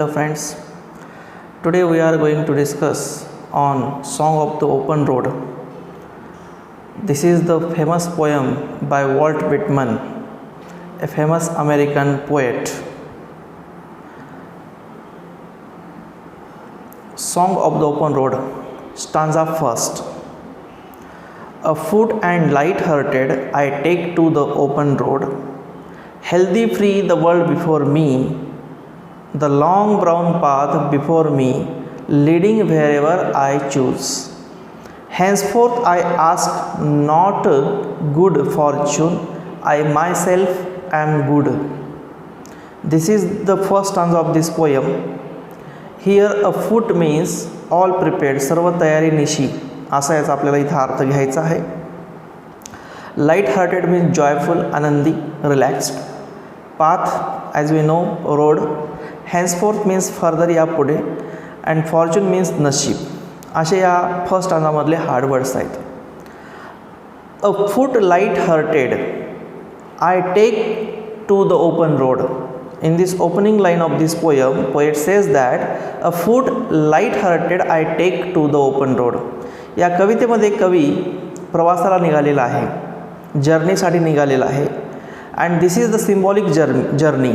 Hello friends, today we are going to discuss on Song of the Open Road. This is the famous poem by Walt Whitman, a famous American poet. Song of the Open Road, stanza first. Afoot and light-hearted I take to the open road, healthy free the world before me, the long brown path before me, leading wherever I choose. Henceforth I ask not good fortune, I myself am good. This is the first stanza of this poem. Here afoot means all prepared, सर्व तयारीनिशी, असा याचा आपल्याला इथं अर्थ घ्यायचा आहे. Light hearted means joyful, आनंदी, relaxed. Path as we know road. Henceforth means further, यापुढे. अँड फॉर्च्यून मीन्स नशीब. असे या फर्स्ट स्टांजामधले हार्ड वर्ड्स आहेत. A foot light hearted I take to the open road. In this opening line of this poem, poet says that a foot light-hearted I take to the open road. या कवितेमध्ये कवी प्रवासाला निघालेला आहे, जर्नीसाठी निघालेला आहे. and this is the symbolic journey.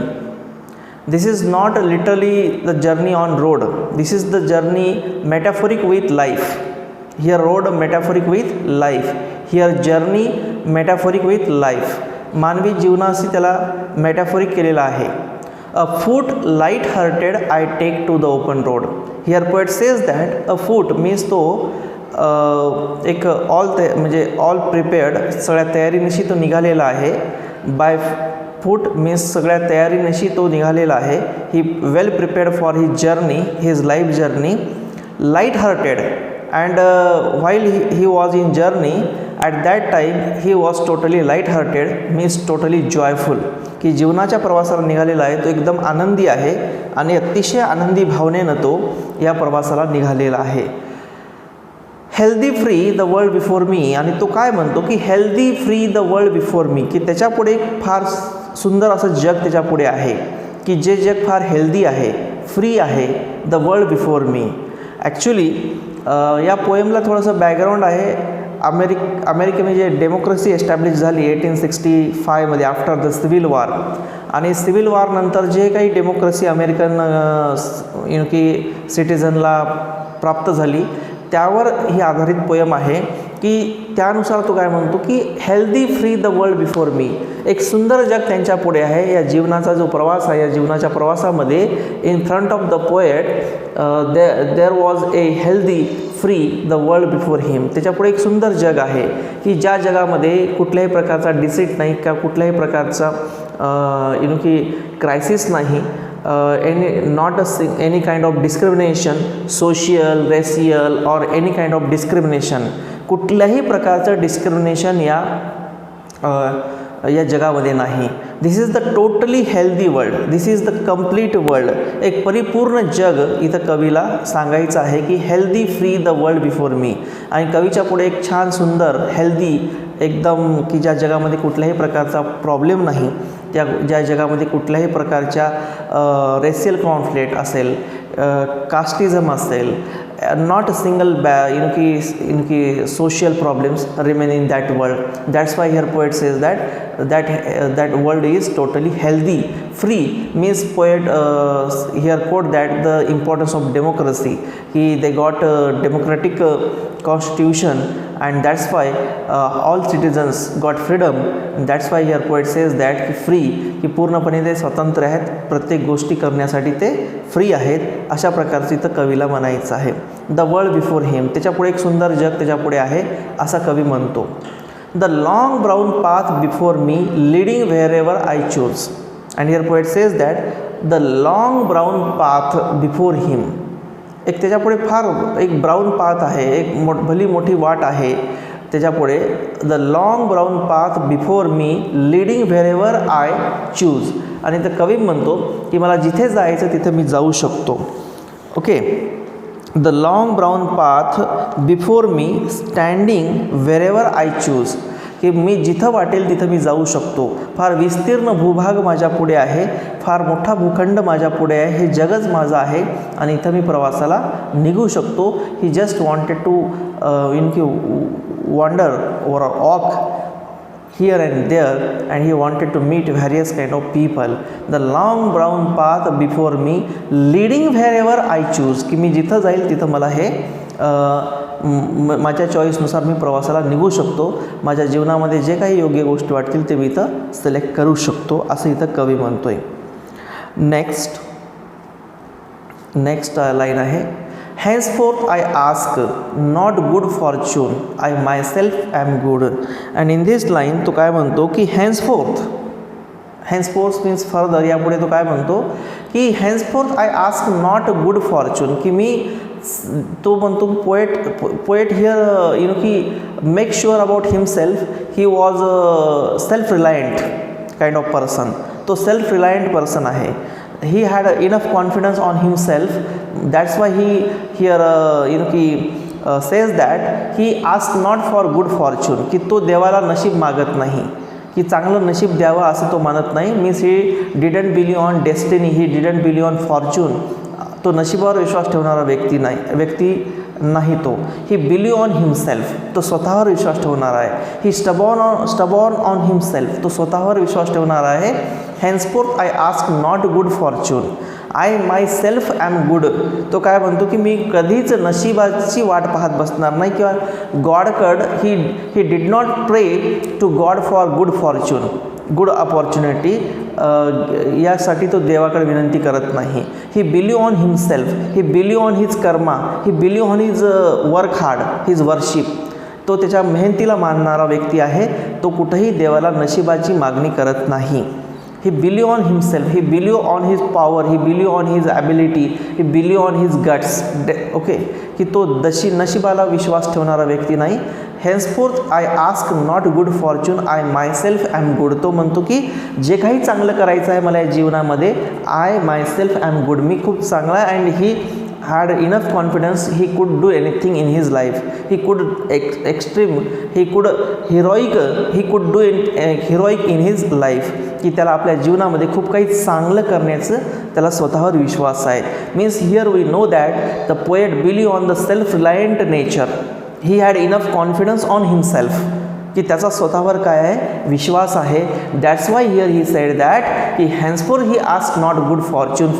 This is not literally the journey on road. This is the journey metaphoric with life. Here road metaphoric with life. Here journey metaphoric with life. मानवी जीवनाशी त्याला metaphoric केलेला आहे. A foot light-hearted I take to the open road. Here poet says that a foot means तो एक म्हणजे all prepared, सगळ्या तयारीनिशी तो निघालेला आहे. बाय फूट मीन्स सगळ्या तयारीनिशी तो निघालेला आहे. He well prepared for his journey, his life journey. Light hearted and while he was in journey at that time he was totally light hearted means totally joyful. की जीवनाच्या प्रवासाला निघालेला आहे, तो एकदम आनंदी आहे आणि अतिशय आनंदी भावनेनं तो या प्रवासाला निघालेला आहे. Healthy free the world before me. आणि तो काय म्हणतो की healthy free the world before me, की त्याच्यापुढे एक फार सुंदर असं जग त्याच्यापुढे आहे, की जे जग फार हेल्दी आहे, फ्री आहे. The world before me. Actually या पोएमला थोडंसं बॅकग्राऊंड आहे. अमेरिकेमध्ये जे डेमोक्रेसी एस्टॅब्लिश झाली 1865मध्ये आफ्टर द सिव्हिल वॉर, आणि सिव्हिल वॉर नंतर जे काही डेमोक्रेसी अमेरिकन की सिटिझनला प्राप्त झाली त्यावर ही आधारित पोयम आहे. की त्यानुसार तो काय म्हणतो की healthy free the world before मी. एक सुंदर जग त्यांच्या पुढे आहे. या जीवनाचा जो प्रवास आहे, या जीवनाच्या प्रवासामध्ये in front of the poet there was a healthy free the world before him. त्याच्यापुढे एक सुंदर जग आहे की ज्या जगामध्ये कुठल्याही प्रकारचा डिसीट नाही, का कुठल्याही प्रकारचा की क्रायसिस नाही. not any kind of discrimination, social, racial or any kind of discrimination. कुठल्याही प्रकारचं डिस्क्रिमिनेशन या जगामध्ये नाही. This is the totally healthy world. This is the complete world. एक परिपूर्ण जग इथं कवीला सांगायचं आहे की healthy free the world before me. आणि कवीच्या पुढे एक छान सुंदर हेल्दी एकदम, की ज्या जगामध्ये कुठल्याही प्रकारचा प्रॉब्लेम नाही, ज्या जगामध्ये कुठल्याही प्रकारच्या रेसियल कॉन्फ्लिक्ट असेल, कास्टिझम असेल, नॉट अ सिंगल की social problems remain in that world. That's why here poet says that world is totally healthy. Free means poet here quote that the importance of democracy. They got a democratic constitution, and that's why all citizens got freedom. That's why here poet says that free, की पूर्णपणे ते स्वतंत्र आहेत, प्रत्येक गोष्टी करण्यासाठी ते free आहेत. अशा प्रकारचं इथं कवीला म्हणायचं आहे. The world before him. त्याच्यापुढे एक सुंदर जग त्याच्यापुढे आहे असा कवी म्हणतो. The long brown path before me, leading wherever I choose. And here poet says that the long brown path before him. एक त्याच्यापुढे फार एक ब्राऊन पाथ आहे, एक भली मोठी वाट आहे त्याच्यापुढे. The long brown path before me, leading wherever I choose. आणि तर कवी म्हणतो की मला जिथे जायचं तिथे मी जाऊ शकतो. Okay. The long brown path before me, standing wherever I choose. की मी जिथं वाटेल तिथं मी जाऊ शकतो. फार विस्तीर्ण भूभाग माझ्या पुढे आहे, फार मोठा भूखंड माझ्या पुढे आहे, हे जगच माझं आहे आणि इथं मी प्रवासाला निघू शकतो. He just wanted to wander or walk here and there, and he wanted to meet various kind of people. The long brown path before me leading wherever I choose, की मी जिथं जाईल तिथं मला हे माझ्या चॉईसनुसार मी प्रवासाला निघू शकतो. माझ्या जीवनामध्ये जे काही योग्य गोष्टी वाटतील ते मी इथं सिलेक्ट करू शकतो, असं इथं कवी म्हणतोय. नेक्स्ट लाईन आहे, henceforth I ask not good fortune, I myself am good. and in this line तो काय म्हणतो की henceforth means further, यापुढे तो काय म्हणतो की henceforth I ask not good fortune, की मी तो म्हणतो poet here की make sure about himself, he was a self reliant kind of person. तो self reliant person आहे. He had enough confidence on himself, that's why he here says that he asked not for good fortune, की तो देवाला नशीब मागत नाही, की चांगलं नशीब द्यावं असं तो मानत नाही. Means he didn't believe on destiny, he didn't believe on Fortune. तो नशिबावर विश्वास ठेवणारा व्यक्ती नाही तो. ही बिलीव ऑन हिमसेल्फ, तो स्वतःवर विश्वास ठेवणारा आहे. ही स्टबॉर्न ऑन हिमसेल्फ, तो स्वतःवर विश्वास ठेवणारा आहे. henceforth I ask not good fortune, I myself am good. तो काय म्हणतो की मी कधीच नशिबाची वाट पाहत बसणार नाही, किंवा गॉडकड he did not pray to god for good fortune, good opportunity, यासाठी तो देवाकडे विनंती करत नाही. He believe on himself, he believe on his karma, he believe on his work hard, his worship. तो त्याच्या मेहनतीला मानणारा व्यक्ती आहे. तो कुठेही देवाला नशिबाची मागणी करत नाही. he believe on himself, he believe on his power, he believe on his ability, he believe on his guts. Okay, की तो नशिबाला विश्वास ठेवणारा व्यक्ती नाही. henceforth I ask not good fortune, I myself am good. तो म्हणतो की जे काही चांगलं करायचं आहे मला या जीवनामध्ये, I myself am good, मी खूप चांगला आहे. And he had enough confidence, he could do anything in his life, he could do heroic in his life, की त्याला आपल्या जीवनामध्ये खूप काही चांगलं करण्याचं त्याला स्वतःवर विश्वास आहे. Means here we know that the poet believe on the self reliant nature, he had enough confidence on himself, की त्याचा स्वतःवर काय आहे विश्वास आहे. That's why here he said that की henceforth he ask not good fortune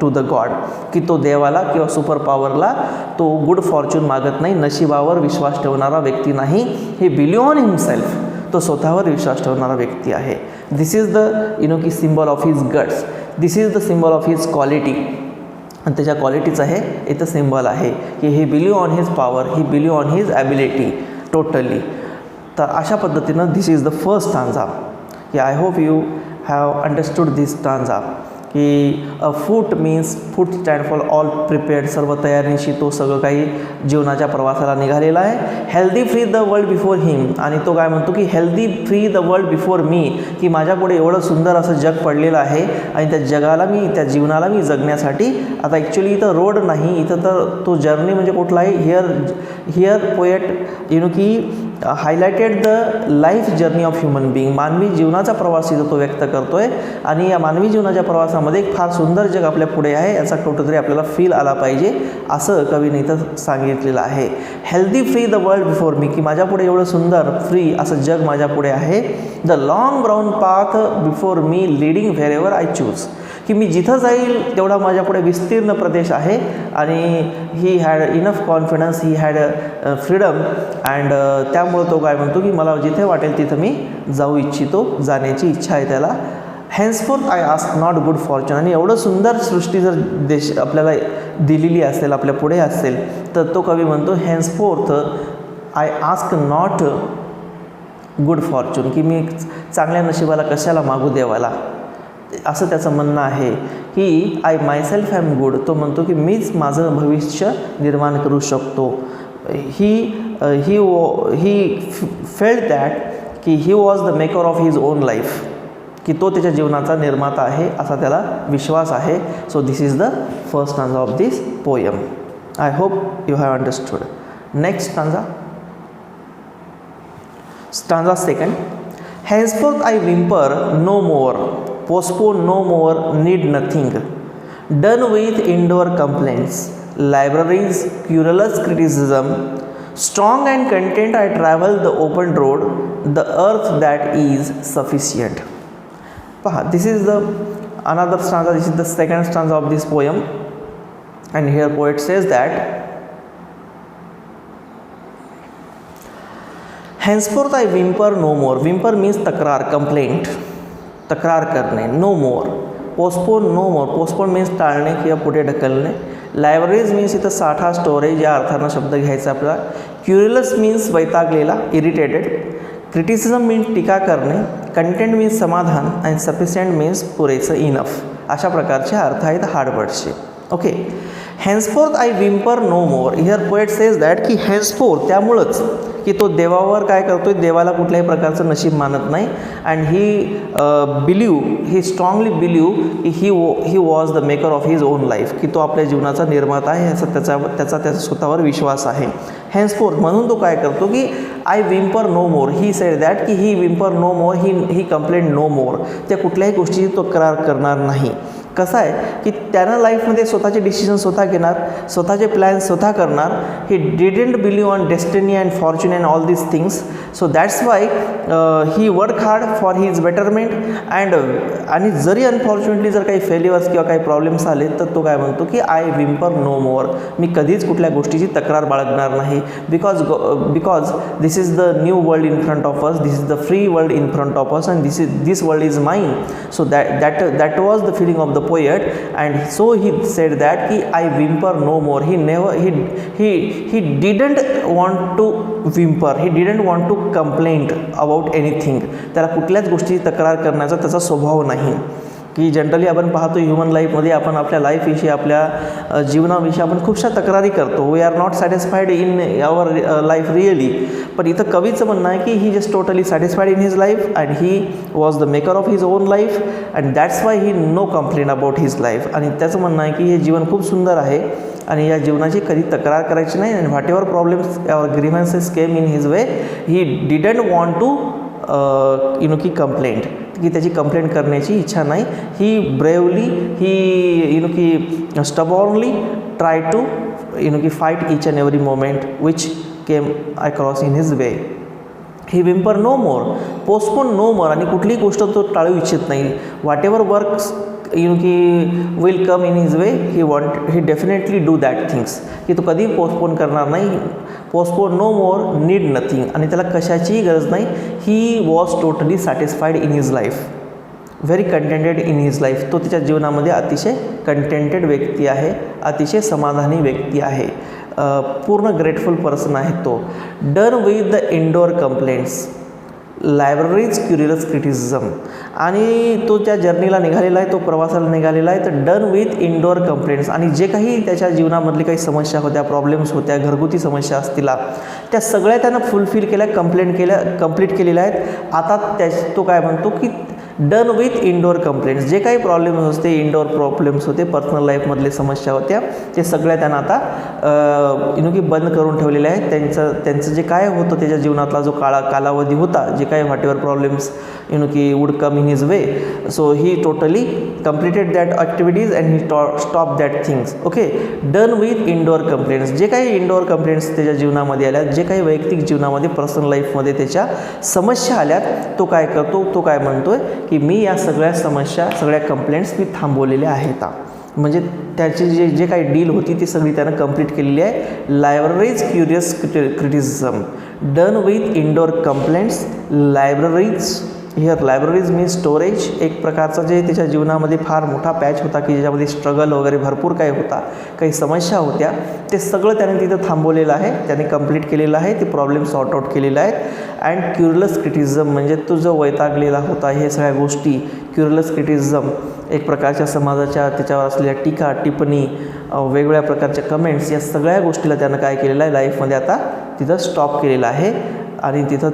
to the god, की तो देवाला किंवा सुपर पॉवरला तो गुड फॉर्च्यून मागत नाही, नशिबावर विश्वास ठेवणारा व्यक्ती नाही. ही बिलीव ऑन हिमसेल्फ, तो स्वतःवर विश्वास ठेवणारा व्यक्ती आहे. दिस इज द की symbol of his guts, this is the symbol of his quality. आणि त्याच्या क्वालिटीचं हे इथं सिम्बॉल आहे की he believe on his power, he believe on his ability totally. तर अशा पद्धतीनं this is the first stanza. की I hope you have understood this stanza. की a foot means foot stand for all prepared, सर्व तयारीनिशी तो सगळं काही जीवनाच्या प्रवासाला निघालेला आहे. Healthy free the world before him, आणि तो काय म्हणतो की healthy free the world before me, की माझ्यापुढे एवढं सुंदर असं जग पडलेलं आहे आणि त्या जगाला मी, त्या जीवनाला मी जगण्यासाठी, आता ॲक्च्युली इथं रोड नाही, इथं तर तो जर्नी म्हणजे कुठला आहे, हिअर पोएट की highlighted the life journey of human being, मानवी जीवनाचा प्रवास इथं तो व्यक्त करतो आहे. आणि या मानवी जीवनाच्या प्रवासामध्ये एक फार सुंदर जग आपल्या पुढे आहे, याचा कुठंतरी आपल्याला फील आला पाहिजे, असं कवीने इथं सांगितलेलं आहे. Healthy free the world before me, की माझ्यापुढे एवढं सुंदर फ्री असं जग माझ्यापुढे आहे. The long brown path before me leading where ever I choose, की मी जिथं जाईल तेवढा माझ्यापुढे विस्तीर्ण प्रदेश आहे. आणि ही had enough confidence, he had freedom, and त्यामुळं तो काय म्हणतो की मला जिथे वाटेल तिथं मी जाऊ इच्छितो, जाण्याची इच्छा आहे त्याला. Henceforth I ask not good fortune, आणि एवढं सुंदर सृष्टी जर देश आपल्याला दिलेली असेल, आपल्या पुढे असेल, तर तो कवी म्हणतो henceforth I ask not good fortune, की मी चांगल्या नशिबाला कशाला मागू देवाला, असं त्याचं म्हणणं आहे. की आय मायसेल्फ ॲम गुड, तो म्हणतो की मीच माझं भविष्य निर्माण करू शकतो. ही फेल्ट दॅट की ही was the maker of his own life, की तो त्याच्या जीवनाचा निर्माता आहे असा त्याला विश्वास आहे. So this is the first stanza of this poem. I hope you have understood. Next stanza. Stanza second. Henceforth I whimper no more, postpone no more, need nothing. Done with indoor complaints, libraries, querulous criticism. Strong and content I travel the open road, the earth that is sufficient. Paha, this is the another stanza. This is the second stanza of this poem, and here poet says that henceforth I whimper no more. Whimper means तक्रार, complaint, तक्रार करणे. No more. Postpone no more. Postpone means टाळणे किंवा पुढे ढकलणे. Libraries means इथं साठा, storage या अर्थानं शब्द घ्यायचा आपल्याला. क्युरिलस मीन्स वैतागलेला, इरिटेटेड. क्रिटिसिझम मीन्स टीका करणे. कंटेंट मीन्स समाधान. आणि सफिशियंट मीन्स पुरेसं, इनफ. अशा प्रकारचे अर्थ आहेत हार्डवर्डचे. Okay. Henceforth I whimper no more. Here poet says that की हेन्सफोर्थ, त्यामुळंच की तो देवावर काय करतोय, देवाला कुठल्याही प्रकारचं नशीब मानत नाही. अँड ही स्ट्रॉंगली बिलीव की ही was the maker of his own life, की तो आपल्या जीवनाचा निर्माता आहे असं त्याचा स्वतःवर विश्वास आहे. हेन्सफोर्थ म्हणून तो काय करतो की I whimper no more. He said that की he whimper no more, he complaint no more. त्या कुठल्याही गोष्टीची तो तक्रार करणार नाही. कसं आहे की त्यानं लाईफमध्ये स्वतःचे डिसिजन स्वतः घेणार, स्वतःचे प्लॅन स्वतः करणार. He didn't believe on destiny and Fortune and all this things. So that's why he work hard for his betterment. आणि जरी अनफॉर्च्युनेटली जर काही फेल्युअर्स किंवा काही प्रॉब्लेम्स आले तर तो काय म्हणतो की आय विम्पर नो मोर. मी कधीच कुठल्या गोष्टीची तक्रार बाळगणार नाही. Because this is the new world in front of us. This is the free world in front of us and this world is mine. So that was the feeling of the poet, and so he said that ki I whimper no more. He didn't want to whimper. He didn't want to complain about anything. त्याला कुठल्याच गोष्टीची तक्रार करण्याचा त्याचा स्वभाव नाही. की generally आपण पाहतो ह्युमन लाईफमध्ये आपण आपल्या लाईफविषयी, आपल्या जीवनाविषयी आपण खूपशा तक्रारी करतो. We are not satisfied in our life really. पण इथं कवीचं म्हणणं आहे की he just totally satisfied in his life and he was the maker of his own life and that's why he no complain about his life. आणि त्याचं म्हणणं आहे की हे जीवन खूप सुंदर आहे आणि या जीवनाची कधी तक्रार करायची नाही. आणि whatever problems or grievances came in his way, he didn't want to की कंप्लेंट, की त्याची कंप्लेंट करण्याची इच्छा नाही. ही ब्रेवली, ही की स्टबॉर्नली ट्राय टू की fight each and every moment which came across in his way. He whimper no more, postpone no more. आणि कुठलीही गोष्ट तो टाळू इच्छित नाही. व्हॉट एव्हर वर्क्स की will come in his way, he definitely do that things. की तो कधी पोस्टपोन करणार नाही. Postpone no more, need nothing. आणि त्याला कशाचीही गरज नाही. He was totally satisfied in his life, very contented in his life. तो त्याच्या जीवनामध्ये अतिशय कंटेंटेड व्यक्ती आहे, अतिशय समाधानी व्यक्ती आहे, पूर्ण ग्रेटफुल पर्सन आहे तो. Done with the indoor complaints, libraries, curious criticism. आणि तो त्या जर्नीला निघालेला आहे, तो प्रवासाला निघालेला आहे. तर डन विथ इंडोर कंप्लेंट्स. आणि जे काही त्याच्या जीवनामधली काही समस्या होत्या, प्रॉब्लेम्स होत्या, घरगुती समस्या असतील, त्या सगळ्या त्यानं फुलफिल केल्या, कंप्लीट केलेल्या आहेत. आता तो काय म्हणतो की डन विथ इंडोर कंप्लेंट्स. जे काही प्रॉब्लेम्स होते, इंडोर प्रॉब्लेम्स होते, पर्सनल लाईफमधले समस्या होत्या, ते सगळ्या त्यांना आता की बंद करून ठेवलेले आहेत. त्यांचं जे काय होतं त्याच्या जीवनातला जो कालावधी होता, जे काही व्हॉट एव्हर प्रॉब्लेम्स की would come in his way, so he totally completed that activities and he stop that things. Okay. Done with indoor complaints. जे काही इंडोर कंप्लेंट्स त्याच्या जीवनामध्ये आल्या, जे काही वैयक्तिक जीवनामध्ये, पर्सनल लाईफमध्ये त्याच्या समस्या आल्यात, तो काय करतो, तो काय म्हणतोय की मी या सगळ्या समस्या, सगळ्या कंप्लेंट्स मी थांबवलेल्या आहेत. म्हणजे त्याची जे काही डील होती ती सगळी त्यानं कंप्लीट केलेली आहे. Libraries, curious criticism. Done with indoor complaints, libraries. Here libraries means storage. एक प्रकारचा जे त्याच्या जीवनामध्ये फार मोठा पॅच होता की ज्याच्यामध्ये स्ट्रगल वगैरे भरपूर काही होता, काही समस्या होत्या, ते सगळं त्याने तिथं थांबवलेलं आहे, त्याने कंप्लीट केलेलं आहे, ते प्रॉब्लेम सॉर्ट आउट केलेले आहेत. अँड क्युरियस क्रिटिसिझम म्हणजे तो जो वैतागलेला होता, हे सगळ्या गोष्टी. क्युरियस क्रिटिसिझम एक प्रकारच्या समाजाच्या त्याच्यावर असलेल्या टीका, टिप्पणी, वेगवेगळ्या प्रकारच्या कमेंट्स, या सगळ्या गोष्टीला त्यानं काय केलेलं आहे, लाईफमध्ये आता तिथं स्टॉप केलेलं आहे. आणि तिथं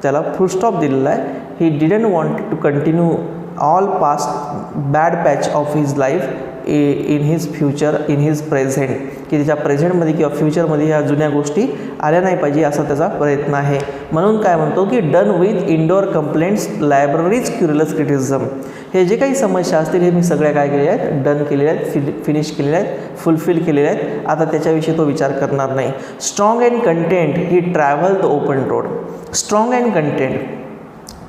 त्याला फुल स्टॉप दिलेला आहे. He didn't want to continue all past bad patch of his life in his future, in his present, की त्याच्या प्रेझेंटमध्ये किंवा फ्युचरमध्ये ह्या जुन्या गोष्टी आल्या नाही पाहिजे असा त्याचा प्रयत्न आहे. म्हणून काय म्हणतो की done with indoor complaints, libraries, curious criticism. हे जे काही समस्या असतील हे मी सगळ्या काय केलेल्या आहेत, डन केलेल्या आहेत, फिनिश केलेल्या आहेत, फुलफिल केलेल्या आहेत. आता त्याच्याविषयी तो विचार करणार नाही. Strong and content he travel the open road. Strong and content,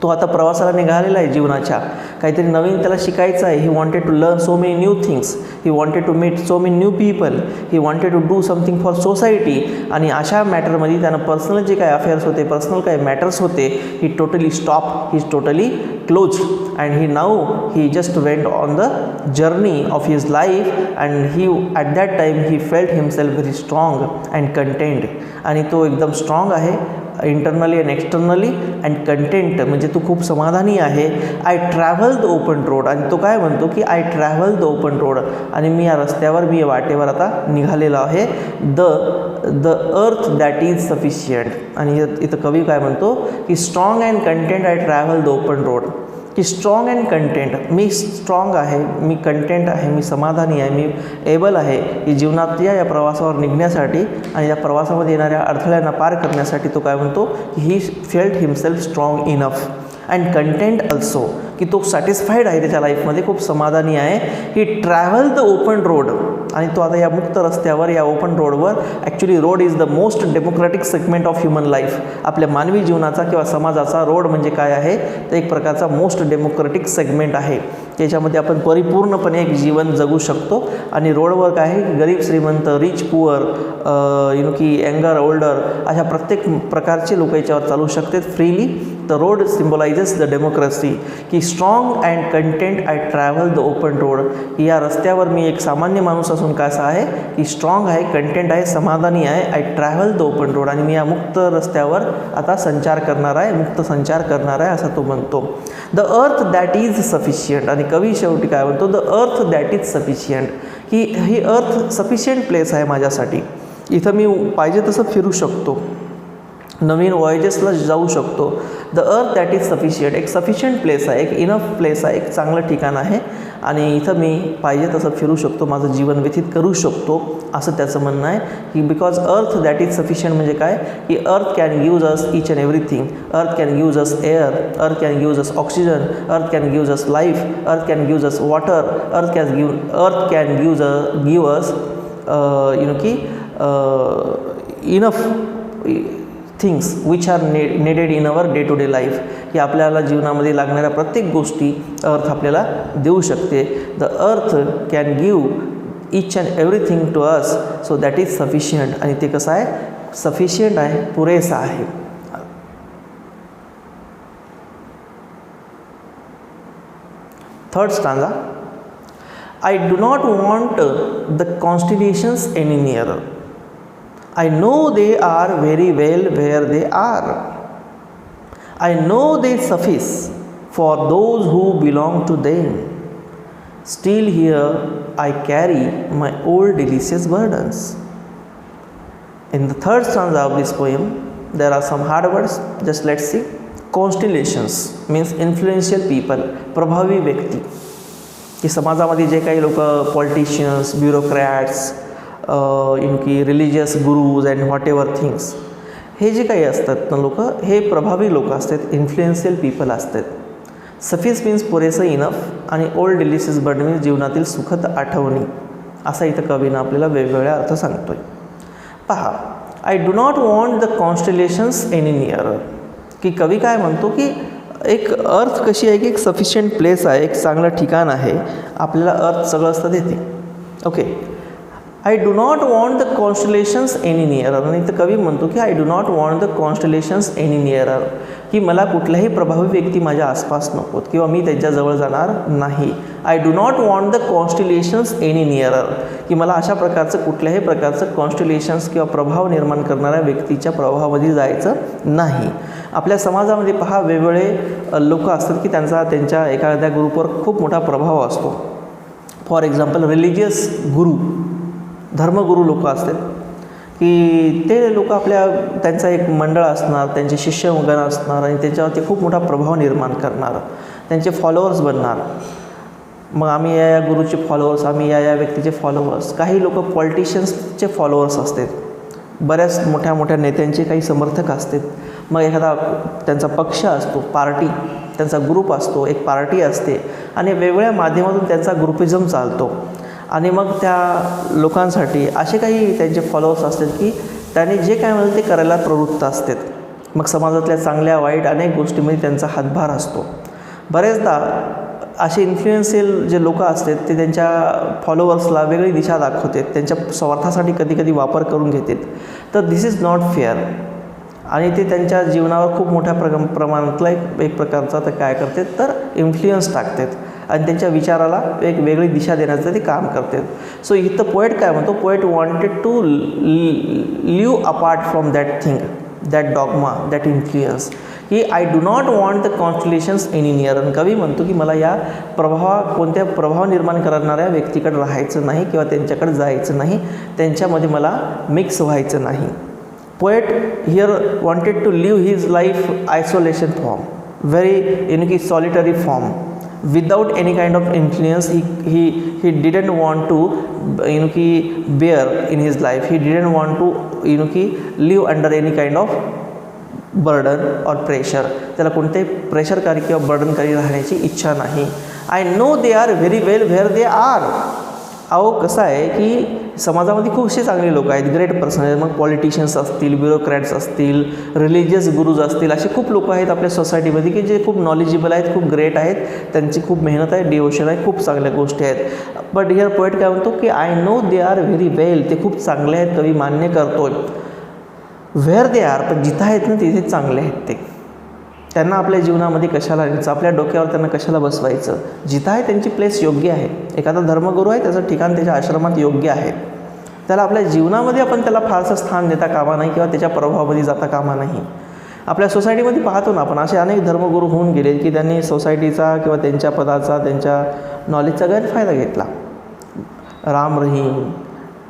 तो आता प्रवासाला निघालेला आहे जीवनाच्या, काहीतरी नवीन त्याला शिकायचं आहे. He wanted to learn so many new things, he wanted to meet so many new people, he wanted to do something for society. आणि अशा मॅटरमध्ये त्यानं पर्सनल जे काही अफेअर्स होते, पर्सनल काही मॅटर्स होते, he totally stop, he is totally close. And he now he just went on the journey of his life. And he at that time he felt himself very strong and content. आणि तो एकदम strong आहे internally and externally. And content म्हणजे तो खूप समाधानी आहे. I travel the open road. आणि तो काय म्हणतो की I travel the open road, आणि मी या रस्त्यावर, मी या वाटेवर आता निघालेलो आहे. The earth that is sufficient. आणि इथं कवी काय म्हणतो की strong and content I travel the open road. की स्ट्रॉंग अँड कंटेंट, मी स्ट्रॉंग आहे, मी कंटेंट आहे, मी समाधानी आहे, मी एबल आहे की जीवनातल्या या प्रवासावर निघण्यासाठी आणि या प्रवासामध्ये येणाऱ्या अडथळ्यांना पार करण्यासाठी. तो काय म्हणतो की ही felt himself strong enough. And content also, की तो सॅटिस्फाईड आहे त्याच्या लाईफमध्ये, खूप समाधानी आहे. ही ट्रॅव्हल द ओपन रोड. आणि तो आता या मुक्त रस्त्यावर, या ओपन रोडवर, actually road is the most democratic segment of human life. आपल्या मानवी जीवनाचा किंवा समाजाचा रोड म्हणजे काय आहे, तर एक प्रकारचा मोस्ट डेमोक्रॅटिक सेगमेंट आहे. त्याच्यामध्ये आपण परिपूर्णपणे एक जीवन जगू शकतो. आणि रोडवर काय आहे, गरीब श्रीमंत, रिच पुअर, की यंगर ओल्डर, अशा प्रत्येक प्रकारचे लोक याच्यावर चालू शकतात freely. The road symbolizes the democracy. की strong and content I travel the open road. की या रस्त्यावर मी एक सामान्य माणूस असून कसा आहे की स्ट्रॉंग आहे, कंटेंट आहे, समाधानी आहे. I travel the open road. आणि मी या मुक्त रस्त्यावर आता संचार करणार आहे, मुक्त संचार करणार आहे असं तो म्हणतो. The earth that is sufficient. आणि कवी शेवटी काय म्हणतो, the earth that is sufficient. की ही अर्थ सफिशियंट प्लेस आहे माझ्यासाठी. इथं मी पाहिजे तसं फिरू शकतो, नवीन वॉयजेसला जाऊ शकतो. The earth that is sufficient, एक सफिशियंट प्लेस आहे, एक इनफ प्लेस आहे, एक चांगलं ठिकाण आहे. आणि इथं मी पाहिजे तसं फिरू शकतो, माझं जीवन व्यतीत करू शकतो असं त्याचं म्हणणं आहे. की बिकॉज अर्थ दॅट इज सफिशियंट म्हणजे काय, की earth can gives us each and everything. Earth can gives us air, earth can gives us oxygen, earth can gives us life, earth can gives us water, earth can give us की enough things which are needed in our day to day life. की आपल्याला जीवनामध्ये लागणाऱ्या प्रत्येक गोष्टी अर्थ आपल्याला देऊ शकते. The earth can give each and everything to us, so that is sufficient. आणि ते कसं आहे, सफिशियंट आहे, पुरेसा आहे. Third stanza. I do not want the constellations any nearer. I know they are very well where they are. I know they suffice for those who belong to them. Still here I carry my old delicious burdens. In the third stanza of this poem, there are some hard words. Just let's see. Constellations means influential people, प्रभावी व्यक्ती. की समाजामध्ये जे काही लोक politicians, bureaucrats, की religious gurus and whatever things, हे जे काही असतात ना लोक, हे प्रभावी लोक असतात, इन्फ्लुएन्शियल पीपल असतात. सफिस मीन्स पुरेसं, इनफ. आणि ओल्ड डिलिशियस बर्डन मीन्स जीवनातील सुखद आठवणी. असा इथं कवीनं आपल्याला वेगवेगळ्या अर्थ सांगतोय. पहा, I do not want the constellations any near. की कवी काय म्हणतो की एक अर्थ कशी आहे की एक सफिशियंट प्लेस आहे, एक चांगलं ठिकाण आहे, आपल्याला अर्थ सगळं असतं देते. Okay, I do not want the constellations any nearer. आणि तर कवी म्हणतो की I do not want the constellations any nearer. की मला कुठल्याही प्रभावी व्यक्ती माझ्या आसपास नकोत किंवा मी त्यांच्याजवळ जाणार नाही. I do not want the constellations any nearer. की मला अशा प्रकारचं कुठल्याही प्रकारचं कॉन्स्टेलेशन्स किंवा प्रभाव निर्माण करणाऱ्या व्यक्तीच्या प्रभावामध्ये जायचं नाही. आपल्या समाजामध्ये पहा, वेगवेगळे लोक असतात की त्यांच्या एखाद्या ग्रुपवर खूप मोठा प्रभाव असतो. फॉर एक्झाम्पल रिलिजियस गुरु, धर्मगुरू लोक असतात की ते लोक त्यांचा एक मंडळ असणार, त्यांचे शिष्यगण असणार आणि त्याच्यावरती खूप मोठा प्रभाव निर्माण करणार, त्यांचे फॉलोअर्स बनणार. मग आम्ही या गुरुचे फॉलोअर्स, आम्ही या व्यक्तीचे फॉलोअर्स. काही लोक पॉलिटिशियन्सचे फॉलोअर्स असतात, बऱ्याच मोठ्या मोठ्या नेत्यांचे काही समर्थक असतात. मग एखादा त्यांचा पक्ष असतो, पार्टी, त्यांचा ग्रुप असतो, एक पार्टी असते आणि वेगवेगळ्या माध्यमातून त्यांचा ग्रुपिझम चालतो. आणि मग त्या लोकांसाठी असे काही त्यांचे फॉलोअर्स असतात की त्यांनी जे काय म्हणतात ते करायला प्रवृत्त असतात. मग समाजातल्या चांगल्या वाईट अनेक गोष्टींमध्ये त्यांचा हातभार असतो. बरेचदा असे इन्फ्लुएन्शियल जे लोक असतात ते त्यांच्या फॉलोअर्सला वेगळी दिशा दाखवतात, त्यांच्या स्वार्थासाठी कधी कधी वापर करून घेतात. तर दिस इज नॉट फेअर. आणि ते त्यांच्या जीवनावर खूप मोठ्या प्रमाणातला एक प्रकारचा ते काय करतात तर इन्फ्लुएन्स टाकतात आणि त्यांच्या विचाराला एक वेगळी दिशा देण्याचं ते काम करतात. सो इथं पोएट काय म्हणतो, poet wanted to live apart from that thing, that dogma, that influence, की I do not want the constellations any near. आणि कवी म्हणतो की मला या कोणत्या प्रभाव निर्माण करणाऱ्या व्यक्तीकडे राहायचं नाही किंवा त्यांच्याकडे जायचं नाही, त्यांच्यामध्ये मला मिक्स व्हायचं नाही. Poet here wanted to live his life isolation form, very solitary form, without any kind of influence. He didn't want to bear in his life. He didn't want to live under any kind of burden or pressure. त्याला कोणते प्रेशरकारी किंवा बर्डनकारी राहण्याची इच्छा नाही. I know they are very well where they are. अहो कसं आहे की समाजामध्ये खूपसे चांगले लोक आहेत, ग्रेट पर्सन आहेत. मग पॉलिटिशियन्स असतील, ब्युरोक्रॅट्स असतील, रिलिजियस गुरुज असतील, असे खूप लोक आहेत आपल्या सोसायटीमध्ये की जे खूप नॉलेजेबल आहेत, खूप ग्रेट आहेत, त्यांची खूप मेहनत आहे, डिवोशन आहे, खूप चांगल्या गोष्टी आहेत. बट हिअर पोएट काय म्हणतो की I know they are very well, ते खूप चांगले आहेत, कवी मान्य करतोय. व्हेअर दे आर, पण जिथं आहेत ना तिथे चांगले आहेत ते. त्यांना आपल्या जीवनामध्ये कशाला न्यायचं, आपल्या डोक्यावर त्यांना कशाला बसवायचं. जिथं आहे त्यांची प्लेस योग्य आहे. एखादा धर्मगुरू आहे, त्याचं ठिकाण त्याच्या आश्रमात योग्य आहे. त्याला आपल्या जीवनामध्ये आपण त्याला फारसं स्थान देता कामा नाही किंवा त्याच्या प्रभावामध्ये जाता कामा नाही. आपल्या सोसायटीमध्ये पाहतो ना आपण, असे अनेक धर्मगुरू होऊन गेले की त्यांनी सोसायटीचा किंवा त्यांच्या पदाचा, त्यांच्या नॉलेजचा गैरफायदा घेतला. राम रहीम,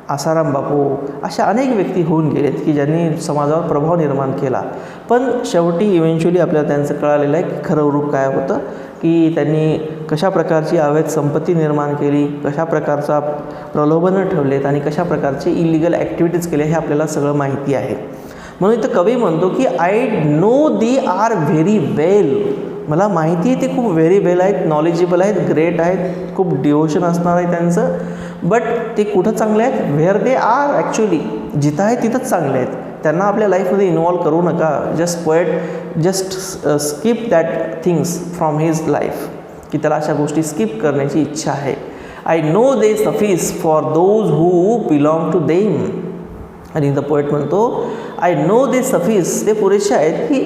आसाराम बापू, अशा अनेक व्यक्ती होऊन गेलेत की ज्यांनी समाजावर प्रभाव निर्माण केला. पण शेवटी इव्हेंच्युअली आपल्याला त्यांचं कळालेलं आहे की खरं रूप काय होतं, की त्यांनी कशा प्रकारची अवैध संपत्ती निर्माण केली, कशा प्रकारचा प्रलोभनं ठेवलेत आणि कशा प्रकारचे इलिगल ॲक्टिव्हिटीज केले, हे आपल्याला सगळं माहिती आहे. म्हणून इथं कवी म्हणतो की I know they are very well. मला माहिती आहे ते खूप व्हेरी वेल आहेत, नॉलेजेबल आहेत, ग्रेट आहेत, खूप डिवोशन असणार आहे त्यांचं. बट ते कुठं चांगले आहेत, व्हेअर दे आर. ॲक्च्युली जिथं आहे तिथंच चांगले आहेत. त्यांना आपल्या लाईफमध्ये इन्वॉल्व करू नका. Just skip that things from his life, की त्याला अशा गोष्टी स्किप करण्याची इच्छा आहे. I know they suffice for those who belong to them. आणि द पोएट म्हणतो आय नो दे सफिस, ते पुरेसे आहेत की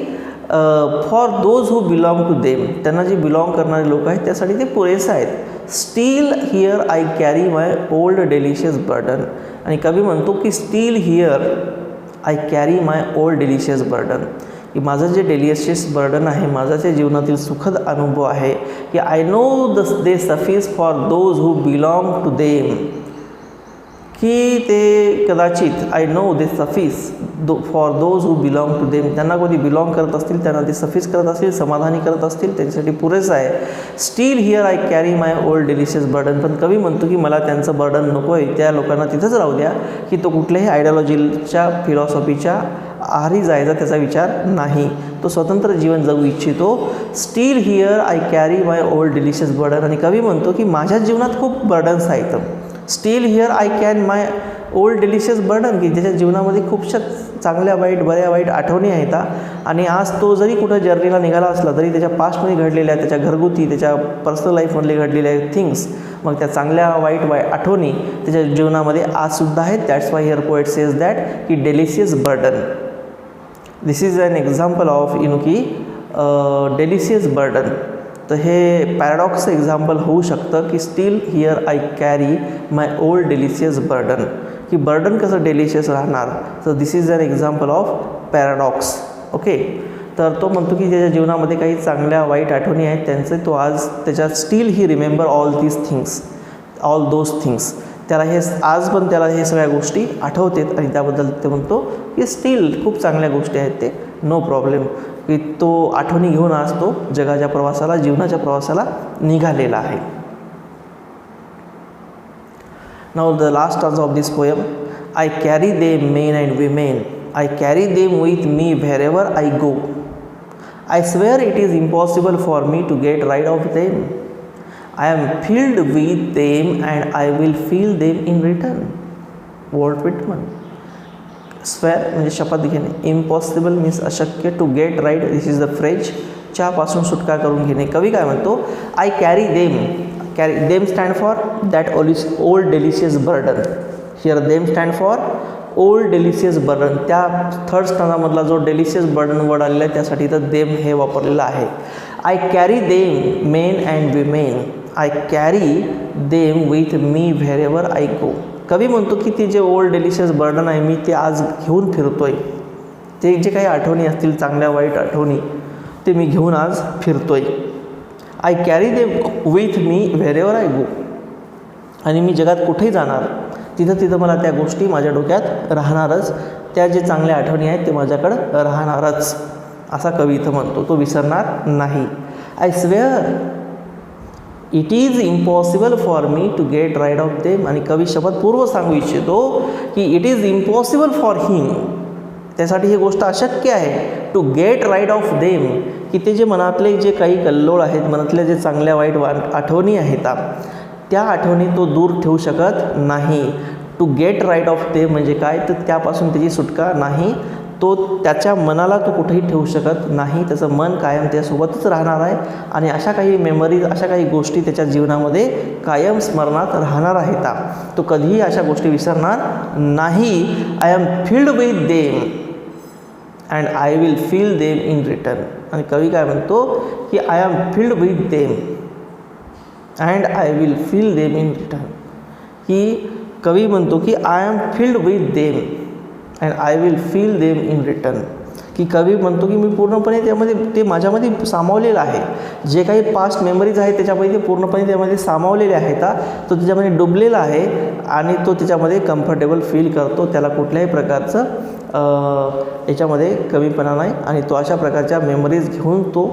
for those who belong to them, त्यांना जे बिलॉंग करणारे लोक आहेत त्यासाठी ते पुरेसे आहेत. Steel here I carry my old delicious burden. आणि कवी म्हणतो की still here I carry my old delicious burden, की माझं जे डेलिशियस बर्डन आहे, माझा जे जीवनातील सुखद अनुभव आहे, की I know they suffice for those who belong to them, की ते कदाचित I know they suffice for those who belong to them, त्यांना कोणी बिलॉंग करत असतील, त्यांना ते सफिस करत असतील, समाधानी करत असतील, त्यांच्यासाठी पुरेसं आहे. Steel here I carry my old delicious burden. पण कवी म्हणतो की मला त्यांचं बर्डन नको आहे, त्या लोकांना तिथंच राहू द्या, की तो कुठल्याही आयडियॉलॉजीच्या फिलॉसॉफीच्या आहारी जायचा त्याचा विचार नाही, तो स्वतंत्र जीवन जगू इच्छितो. Steel here I carry my old delicious burden. आणि कवी म्हणतो की माझ्या जीवनात खूप बर्डन्स आहेत. Steel here I can my old delicious burden, की त्याच्या जीवनामध्ये खूपशा चांगल्या वाईट, बऱ्या वाईट आठवणी आहेत. आणि आज तो जरी कुठं जर्नीला निघाला असला तरी त्याच्या पास्टमध्ये घडलेल्या, त्याच्या घरगुती, त्याच्या पर्सनल लाईफमधले घडलेल्या थिंग्स, मग त्या चांगल्या वाईट आठवणी त्याच्या जीवनामध्ये आजसुद्धा आहेत. That's why here poet says that की delicious burden. This is an example of की डेलिशियस बर्डन. तर हे पॅराडॉक्सचं एक्झाम्पल होऊ शकतं की still here I carry my old delicious burden, की बर्डन कसं डेलिशियस राहणार. तर this is an example of paradox. Okay, तर तो म्हणतो की त्याच्या जीवनामध्ये काही चांगल्या वाईट आठवणी आहेत त्यांचे, तो आज त्याच्यात steel he remember all these things, all those things. त्याला हे आज पण त्याला हे सगळ्या गोष्टी आठवतात आणि त्याबद्दल ते म्हणतो की स्टील खूप चांगल्या गोष्टी आहेत, ते नो प्रॉब्लेम, की तो आठवणी घेऊन आज तो जगाच्या प्रवासाला, जीवनाच्या प्रवासाला निघालेला आहे. Now the last stanza of this poem. I carry them, men and women. I carry them with me wherever I go. I swear it is impossible for me to get rid of them. I am filled with them and I will feel them in return. Walt Whitman. Swear म्हणजे शपथ घेणे, impossible means अशक्य, to get rid this is the phrase, च्यापासून सुटका करून घेणे. कवी काय म्हणतो, I carry them, carry them stand for that old delicious burden. Here them stand for old delicious burden. त्या थर्ड स्टँडामधला जो डेलिशियस बर्डन वर्ड आलेला आहे त्यासाठी तर देम हे वापरलेलं आहे. I carry them men and women. I carry them with me wherever I go. कवी म्हणतो की ते जे ओल्ड डेलिशियस बर्डन आहे मी ते आज घेऊन फिरतोय. ते जे काही आठवणी असतील चांगल्या वाईट आठवणी ते मी घेऊन आज फिरतोय. I carry them with me wherever I go. आणि मी जगात कुठेही जाणार तिथं तिथं मला त्या गोष्टी माझ्या डोक्यात राहणारच. त्या जे चांगल्या आठवणी आहेत ते माझ्याकडं राहणारच असा कवी इथं म्हणतो. तो विसरणार नाही. I swear it is impossible for me to get rid of them. आणि कवी शपथपूर्व सांगू इच्छितो की it is impossible for him, त्यासाठी ही गोष्ट अशक्य आहे, to get rid of them, की ते जे मनातले जे काही कल्लोळ आहेत, मनातल्या जे चांगल्या वाईट आठवणी आहेत त्या आठवणी तो दूर ठेवू शकत नाही. To get rid of them म्हणजे काय, तर त्यापासून त्याची सुटका नाही. तो त्याच्या मनाला तो कुठेही ठेवू शकत नाही. त्याचं मन कायम त्यासोबतच राहणार आहे आणि अशा काही मेमरीज, अशा काही गोष्टी त्याच्या जीवनामध्ये कायम स्मरणात राहणार आहेत. तो कधीही अशा गोष्टी विसरणार नाही. I am filled with them and I will fill them in return. आणि कवी काय म्हणतो की I am filled with them and I will fill them in return. की कवी म्हणतो की I am filled with them and I will fill them in return. की कवी म्हणतो की मी पूर्णपणे त्यामध्ये ते माझ्यामध्ये सामावलेलं आहे. जे काही पास्ट मेमरीज आहेत त्याच्यामध्ये ते पूर्णपणे त्यामध्ये सामावलेले आहेत. तो त्याच्यामध्ये डुबलेला आहे आणि तो त्याच्यामध्ये कम्फर्टेबल फील करतो. त्याला कुठल्याही प्रकारचं याच्यामध्ये कमीपणा नाही आणि तो अशा प्रकारच्या मेमरीज घेऊन तो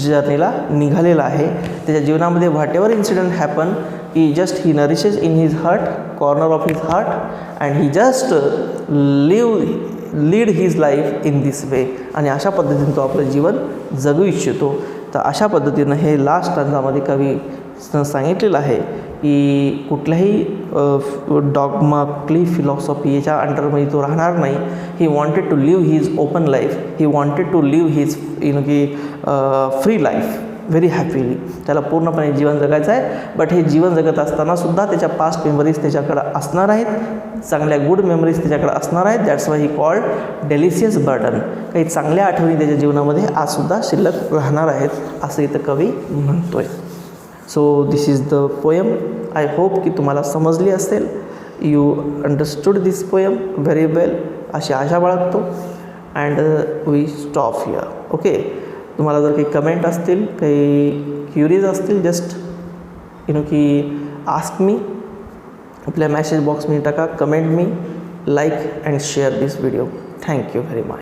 जर्नीला निघालेला आहे. त्याच्या जीवनामध्ये what ever incident happen he nourishes in his heart, corner of his heart, and he just lead his life in this way. आणि अशा पद्धतीने तो आपलं जीवन जगू इच्छितो. तर अशा पद्धतीनं हे लास्ट स्टांजामध्ये कवी सांगितलेलं आहे की कुठल्याही डॉगमाकली फिलॉसॉफी याच्या अंडरमध्ये तो राहणार नाही. He wanted to live his open life, he wanted to live his की फ्री लाईफ व्हेरी हॅपीली. त्याला पूर्णपणे जीवन जगायचं आहे. बट हे जीवन जगत असतानासुद्धा त्याच्या पास्ट मेमरीज त्याच्याकडं असणार आहेत, चांगल्या गुड मेमरीज त्याच्याकडे असणार आहेत. That's why he called delicious burden. काही चांगल्या आठवणी त्याच्या जीवनामध्ये आजसुद्धा शिल्लक राहणार आहेत असं इथं कवी म्हणतोय. So this is the poem. I hope की तुम्हाला समजली असेल. You understood this poem very well अशी आशा बाळगतो. And we stop here. Okay. तुम्हाला जर काही कमेंट असतील, काही क्युरीज असतील, जस्ट की आस्क मी. आपल्या मॅसेज बॉक्समध्ये टाका, comment me, like and share this video. Thank you very much.